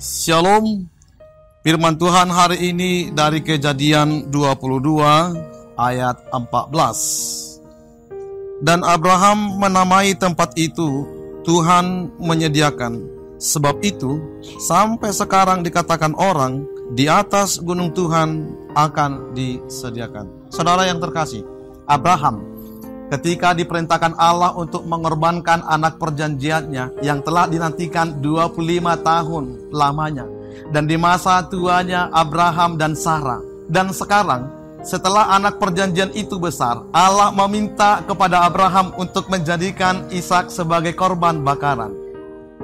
Shalom. Firman Tuhan hari ini dari Kejadian 22 ayat 14. Dan Abraham menamai tempat itu Tuhan menyediakan. Sebab itu sampai sekarang dikatakan orang, di atas gunung Tuhan akan disediakan. Saudara yang terkasih, Abraham ketika diperintahkan Allah untuk mengorbankan anak perjanjiannya yang telah dinantikan 25 tahun lamanya, dan di masa tuanya Abraham dan Sarah. Dan sekarang setelah anak perjanjian itu besar, Allah meminta kepada Abraham untuk menjadikan Ishak sebagai korban bakaran.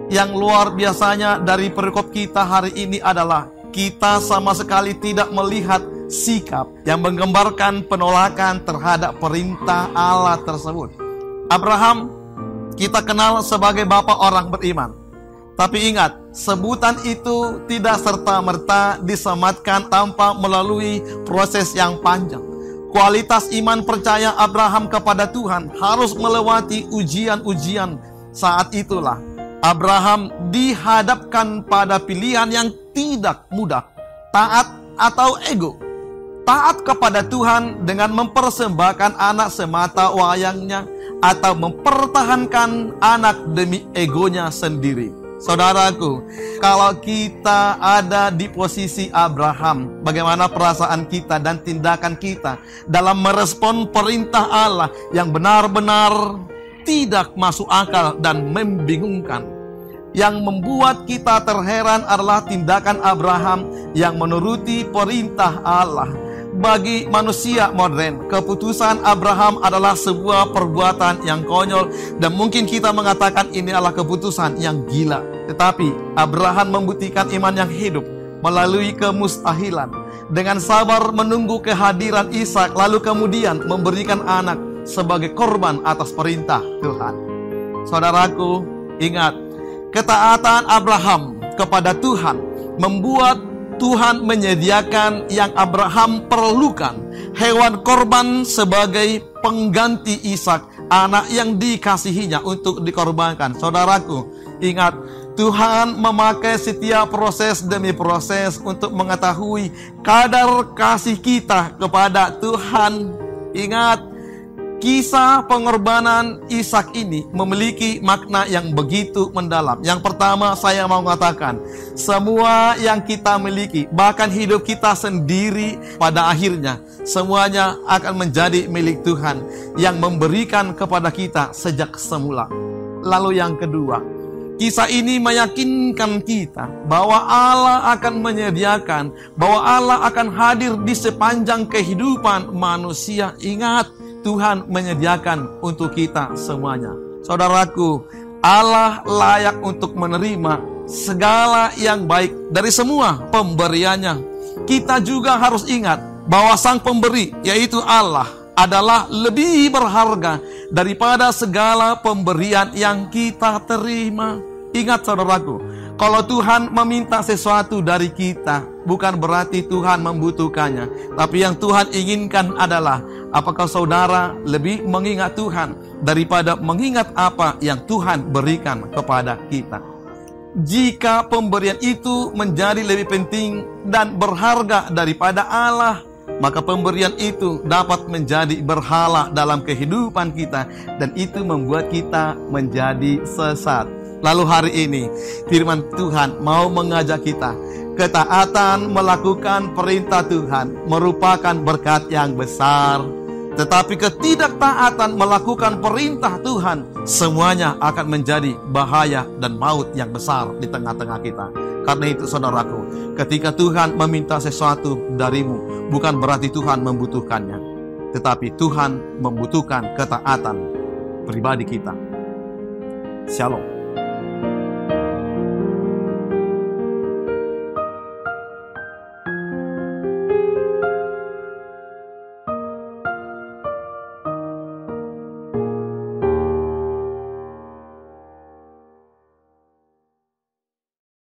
Yang luar biasanya dari perikop kita hari ini adalah kita sama sekali tidak melihat sikap yang menggambarkan penolakan terhadap perintah Allah tersebut. Abraham kita kenal sebagai bapak orang beriman. Tapi ingat, sebutan itu tidak serta-merta disematkan tanpa melalui proses yang panjang. Kualitas iman percaya Abraham kepada Tuhan harus melewati ujian-ujian. Saat itulah Abraham dihadapkan pada pilihan yang tidak mudah, taat atau ego. Taat kepada Tuhan dengan mempersembahkan anak semata wayangnya, atau mempertahankan anak demi egonya sendiri. Saudaraku, kalau kita ada di posisi Abraham, bagaimana perasaan kita dan tindakan kita dalam merespon perintah Allah yang benar-benar tidak masuk akal dan membingungkan? Yang membuat kita terheran adalah tindakan Abraham yang menuruti perintah Allah. Bagi manusia modern, keputusan Abraham adalah sebuah perbuatan yang konyol, dan mungkin kita mengatakan ini adalah keputusan yang gila. Tetapi Abraham membuktikan iman yang hidup melalui kemustahilan, dengan sabar menunggu kehadiran Ishak, lalu kemudian memberikan anak sebagai korban atas perintah Tuhan. Saudaraku, ingat, ketaatan Abraham kepada Tuhan membuat Tuhan menyediakan yang Abraham perlukan, hewan korban sebagai pengganti Ishak, anak yang dikasihinya untuk dikorbankan. Saudaraku, ingat, Tuhan memakai setiap proses demi proses untuk mengetahui kadar kasih kita kepada Tuhan. Ingat, kisah pengorbanan Ishak ini memiliki makna yang begitu mendalam. Yang pertama, saya mau mengatakan, semua yang kita miliki, bahkan hidup kita sendiri, pada akhirnya semuanya akan menjadi milik Tuhan yang memberikan kepada kita sejak semula. Lalu yang kedua, kisah ini meyakinkan kita bahwa Allah akan menyediakan, bahwa Allah akan hadir di sepanjang kehidupan manusia. Ingat, Tuhan menyediakan untuk kita semuanya. Saudaraku, Allah layak untuk menerima segala yang baik dari semua pemberiannya. Kita juga harus ingat bahwa Sang Pemberi, yaitu Allah, adalah lebih berharga daripada segala pemberian yang kita terima. Ingat saudaraku, kalau Tuhan meminta sesuatu dari kita, bukan berarti Tuhan membutuhkannya. Tapi yang Tuhan inginkan adalah, apakah saudara lebih mengingat Tuhan daripada mengingat apa yang Tuhan berikan kepada kita? Jika pemberian itu menjadi lebih penting dan berharga daripada Allah, maka pemberian itu dapat menjadi berhala dalam kehidupan kita, dan itu membuat kita menjadi sesat. Lalu hari ini firman Tuhan mau mengajak kita, ketaatan melakukan perintah Tuhan merupakan berkat yang besar. Tetapi ketidaktaatan melakukan perintah Tuhan, semuanya akan menjadi bahaya dan maut yang besar di tengah-tengah kita. Karena itu saudaraku, ketika Tuhan meminta sesuatu darimu, bukan berarti Tuhan membutuhkannya, tetapi Tuhan membutuhkan ketaatan pribadi kita. Shalom.